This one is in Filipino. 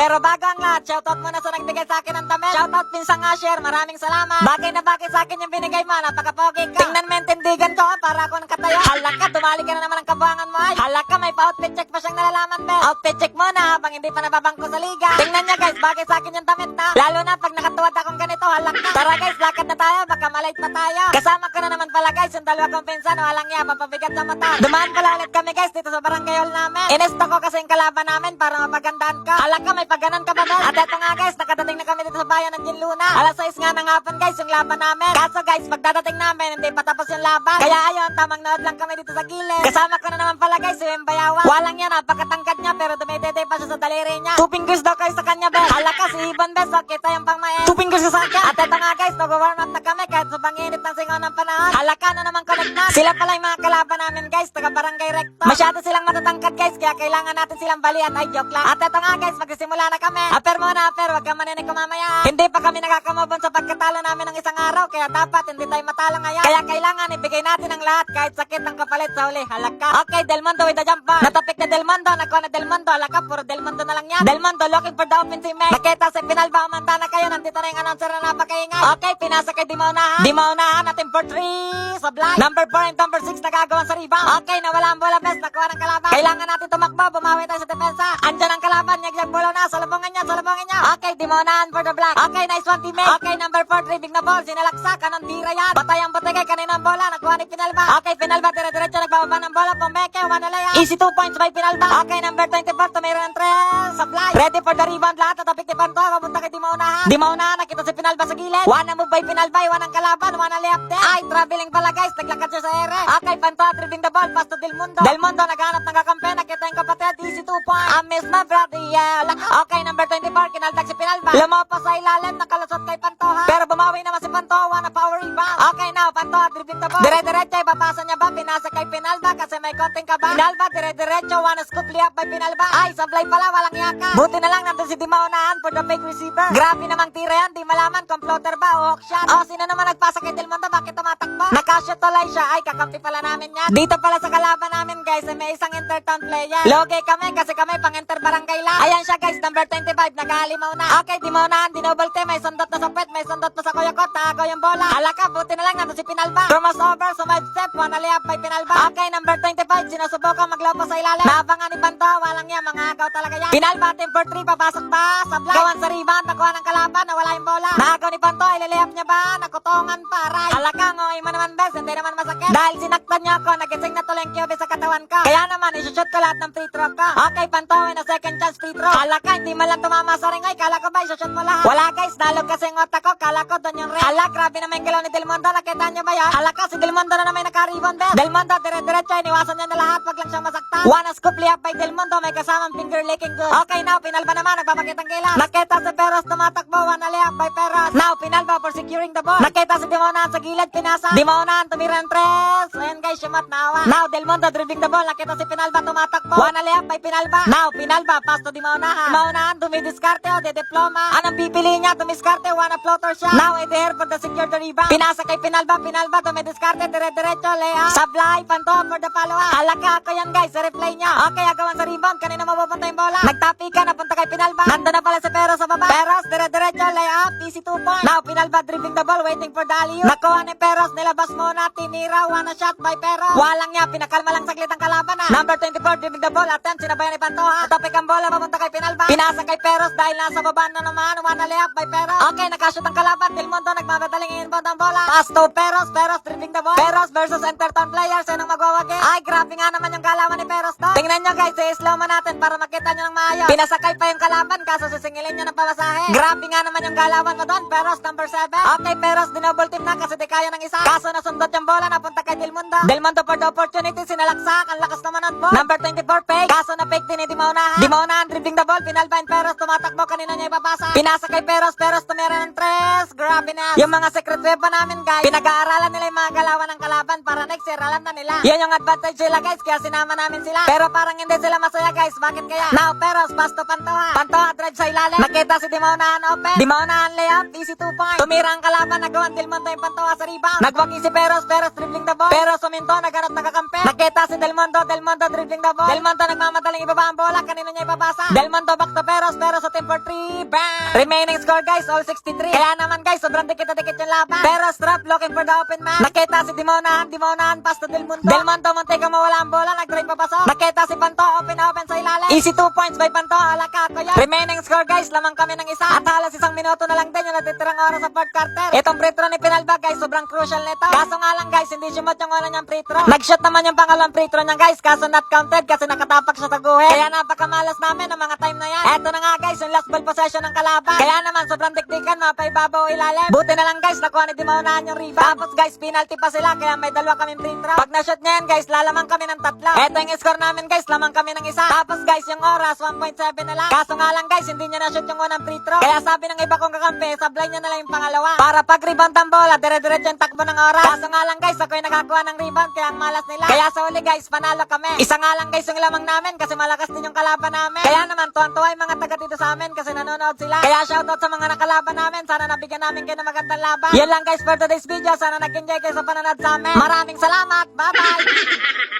Pero bago ang lahat, shoutout muna sa nagbigay sa akin ng damit. Shoutout Pinsang Asher, maraming salamat. Bagay na bagay sa akin yung binigay mo, napaka-pogi ka. Tingnan mo yung tindigan ko, para ako ng katayo. Halak ka, dumali ka na naman ang kabuhangan mo ay. Halak ka, may pa-outfit check pa siyang nalalaman, be. Outfit check mo na habang hindi pa nababangko sa liga. Tingnan niya guys, bagay sa akin yung damit na. Lalo na pag nakatuwad akong ganito, halak ka. Tara guys, lakad na tayo, baka malate na tayo. Kasama ko na naman pala guys, yung dalawa kong pinsan, walang niya, papabigat sa mata. Dumaan pala ulit kami guys, dito sa barangay hall namin. Inesto ko kasi yung kalaban namin para mapagandaan ka. Halak ka, may pagganan ka ba ba? At eto nga guys, nakadating na kami dito sa bayan ng Ginluna. Alas 6 nga ng hapon guys, yung laban namin. Kaso guys, pagdadating namin, hindi pa tapos yung laban. Kaya ayun, tamang nood lang kami dito sa gilid. Kasama ko na naman pala guys, yung bayawan. Walang yan, napakatangkad niya, pero dumidede pa siya sa daliri niya. 2 fingers daw kayo sa kanya, be. Halak ka, si Ibon, be. So, kita yung pangmain. 2 fingers sa akin. At eto nga guys, nag-warm up na kami kahit sa panginit ng singaw ng panahon. Halak ka na naman connect na. Sila pala yung mga kalaban namin guys, taga barangay recto. Masyado silang matatangkad guys, kaya kailangan natin silang balian. Ay, joke lang. At eto nga guys, magsisimula na kami. Aper muna, aper, wag kang maninig ko mamaya. Hindi pa kami nakakamubon sa pagkatalo namin ng isang araw, kaya dapat hindi tayo matalo ngayon. Kaya kailangan ibigay natin ang lahat kahit sakit ang kapalit sa uli. Halak ka. Okay, Del Mundo with the jump ball. Natapik na Del Mundo, nakuha na Del Mundo. Halak ka, puro Del Mundo na lang yan. Del Mundo looking for the offensive man. Nakita si Pinalba, umanta na kayo. Nandito na yung announcer na napakaingay. Okay, pinasa kay Dimaunahan. Dimaunahan natin for 3. Sablay. Number 4 and number 6 nagagawan sa rebound. Okay, nawala ang bola, best. Nakuha ng kalaban. Kailangan natin tumakbo, bumawi tayo sa depensa. Andyan ang kalaban, nyag bola na. Salubungan niya, salubungan niya. Okay, Dimaunahan for the black. Okay, nice one teammate. Okay, number 4, driving na ball. Sinalaksa, kanon tira yan. Batay ang butigay, kanina ang bola. Nakuha ni Pinalba. Okay, Pinalba, dire-diretso nagbababa ng bola. Pumeke, wanalaya. Easy 2 points by Pinalba. Okay, number 24, tumira ng 3. Sablay. Ready for the rebound. Lahat natapik ni Panto. Papunta kay Dimaunahan. Dimaunahan, nakita si Pinalba sa gilid. One move by Pinalba, one ang kalaban, one ang layup din. Ay, traveling pala guys. Naglakad siya sa ere. Okay, Panto, driving the ball. Pass to Del Mundo. Del Mundo, naghanap ng kakampi. Nakita yung kapatid. Easy 2 points. Miss my brother, yeah. Okay, number 24, kinaltag si Pinalba. Lumapas sa ilalim, nakalusot kay Pantoha. Pero bumawi naman si Pantoha na power rebound. Okay, now, Pantoha, driving the ball. Dire-diretso, ipapasa niya ba? Pinasa kay Pinalba kasi may konting kaba. Pinalba, dire-diretso, one scoop layup by Pinalba. Ay, sablay pala, walang yaka. Buti na lang nandun si Dimaunahan for the fake receiver. Grabe namang tira yan, di malaman kung floater ba o hook shot. Oh, sino naman nagpasa kay Del Mundo? Bakit tumatakbo? Nakashot tulay siya. Ay, kakampi pala namin yan. Dito pala sa kalaban namin, guys, may isang intertown player. Loge kami kasi kami pang-enter barangay lang. Ayan siya, guys, number 25, nag-aalimaw na. Okay, Dimaunahan, dinouble team, may sundot na sa pet, may sundot pa sa kuyakot, taagaw yung bola. Halaka, buti na lang nandun si Pinalba. Cross over, sumide step, one layup by Pinalba. Okay, number 25, sinusubukan maglapas sa ilalim. Nabangan ni Panto, walang yan, mga agaw talaga yan. Pinalba, team for 3, papasok ba? Sablay. Gawan sa rebound, nakuha ng kalaban, nawala yung bola. Naagaw ni Panto, ililayap niya ba? Nakutongan pa, aray. Halaka, ngoy mo naman best, hindi naman masakit. Dahil sinaktan niya ako, nagising na tuloy yung QB sa katawan ko. Kaya naman, isushoot ko lahat ng free throw ko. Okay, Panto, in a second chance free throw. Halaka, hindi man lang tumama sa ring. Ay, kala ko ba, isushoot mo lahat? Wala guys, nalog kasi yung otak ko, kala ko doon yung ring. Hala, grabe na may galaw ni Del Mundo, nakita niyo ba yan? Halaka, si Del Mundo na naman naka-rebound be. Del Mundo, dire-diretso, iniwasan niya na lahat, wag lang siyang masaktan. One scoop layup by Del Mundo, may kasamang finger licking good. Okay, now, Pinalba naman, nagpapakitang kilas. Nakita si Peros, tumatakbo, one layup by Peros. Now, Pinalba for securing the ball. Nakita si Dimaunahan sa gilid, pinasa. Dimaunahan, tumira ng 3. Ayan guys, shumat nawa. Now, Del Mundo dribbling the ball, nakita si Pinalba, tumatakbo. One layup by Pinalba. Now, Pinalba, pass to Dimaunahan. Dimaunahan, dumidiskarte o de diploma. Anong pipili niya, dumiskarte, one floater siya. Now, Eder for the secure the rebound. Pinasa kay Pinalba, Pinalba, dumidiskarte, dire-diretso, layup. Sablay, Panto for the follow-up. Halaka ako yan guys, sa replay niya. Okay, agawan sa rebound, kanina mapupunta yung bola. Nagtapi ka, napunta kay Pinalba. Nandun na pala si Peros sa baba. Peros, dire-diretso, layup, easy 2 points. Now, Pinalba dribbling the ball, waiting for the alley-oop. Nakuha ni Peros, nilabas muna, tinira, one shot by Peros. Walang niya, pinakalma lang saglit ang kalaban ha. Number 24, dribbling the ball, attempt, sinabayan ni Pantoha. Topik ang bola, papunta kay Pinalba. Pinasa kay Peros dahil nasa baba na naman, one layup by Peros. Okay, nakashoot ang kalaban, Del Mundo, nagmamadaling inbound ang bola. Pass to Peros, Peros dribbling the ball. Peros versus Entertown players, yan ang magwawagi. Ay, grabe nga naman yung galawan ni Peros to. Tingnan nyo guys, i-slow mo natin para makita nyo ng maayos. Pinasakay pa yung kalaban, kaso sisingilin nyo ng pamasahe. Grabe nga naman yung galawan mo doon, Peros number 7. Okay, Peros, dinouble team na kasi di kaya ng isa. Kaso nasundot yung bola, napunta kay Del Mundo. Del Mundo for the opportunity, sinalaksak, ang lakas naman ng ball. Number 24, fake. Kaso na fake din ni Dimaunahan. Dimaunahan, dribbling the ball, Pinalba and Peros, tumatakbo, kanina niya ipapasa. Pinasa kay Peros, Peros tumira ng 3. Grabe na. Yung mga secret weapon namin guys, pinag-aaralan nila yung mga galawan ng kalaban para next year, alam na nila. Yan yung advantage sila guys, kaya sinama namin sila. Pero parang hindi sila masaya guys, bakit kaya? Now, Peros, pass to Pantoha. Pantoha, drive sa ilalim. Nakita si Dimaunahan open. Dimaunahan layup, easy 2 points. Tumira ang kalaban, nagawan Del Mundo yung Pantoha sa rebound. Nagwagi si Peros, Peros dribbling the ball. Peros suminto, nagarot nakakampi. Nakita si Del Mundo dribbling the ball. Del Mundo nagmamadaling ibaba. ba ang bola? Kanino niya ipapasa? Del Monte back to Peros sa team for 3. Bang! Remaining score guys, all 63. Kaya naman guys, sobrang dikit na dikit yung laban. Peros drop, looking for the open man. Nakita si Dimonahan, pass to Del Monte. Del Monte, muntik ang mawala ang bola, nag-drive papasok. Nakita si Panto, open sa ilalim. Easy 2 points by Panto, alaka ko yan. Remaining score guys, lamang kami ng isa. At halos isang minuto na lang din yung natitirang oras sa fourth quarter. Itong free throw ni Pinalba guys, sobrang crucial nito. Kaso nga lang guys, hindi sumot yung una niyang free throw. Nag-shot naman yung pangalawang free throw niya guys, kaso not counted kasi nakatapak siya sa guhit. Kaya napakamalas namin ang mga time na yan. Eto na nga guys, yung last ball possession ng kalaban. Kaya naman sobrang dikdikan, mapaibabaw ilalim. Buti na lang guys, nakuha ni Dimonahan yung rebound. Tapos guys, penalty pa sila, kaya may dalawa kaming free throw. Pag na-shot niya yan guys, lalamang kami ng tatlo. Eto yung score namin guys, lamang kami ng isa. Tapos guys, yung oras, 1.7 na lang. Kaso nga lang guys, hindi niya na-shoot yung unang free throw. Kaya sabi ng iba kong kakampi, sablay niya na lang yung pangalawa. Para pag rebound ang bola, dire-diretso yung takbo ng oras. Kaso nga lang guys, ako yung nakakuha ng rebound, kaya ang malas nila. Kaya sa uli guys, panalo kami. Isa nga lang guys yung lamang namin, kasi malakas din yung kalaban namin. Kaya naman, tuwan-tuwa yung mga taga dito sa amin, kasi nanonood sila. Kaya shoutout sa mga nakalaban namin, sana nabigyan namin kayo ng magandang laban. Yan lang guys for today's video, sana nag-enjoy kayo sa panonood sa amin. Maraming salamat, bye-bye!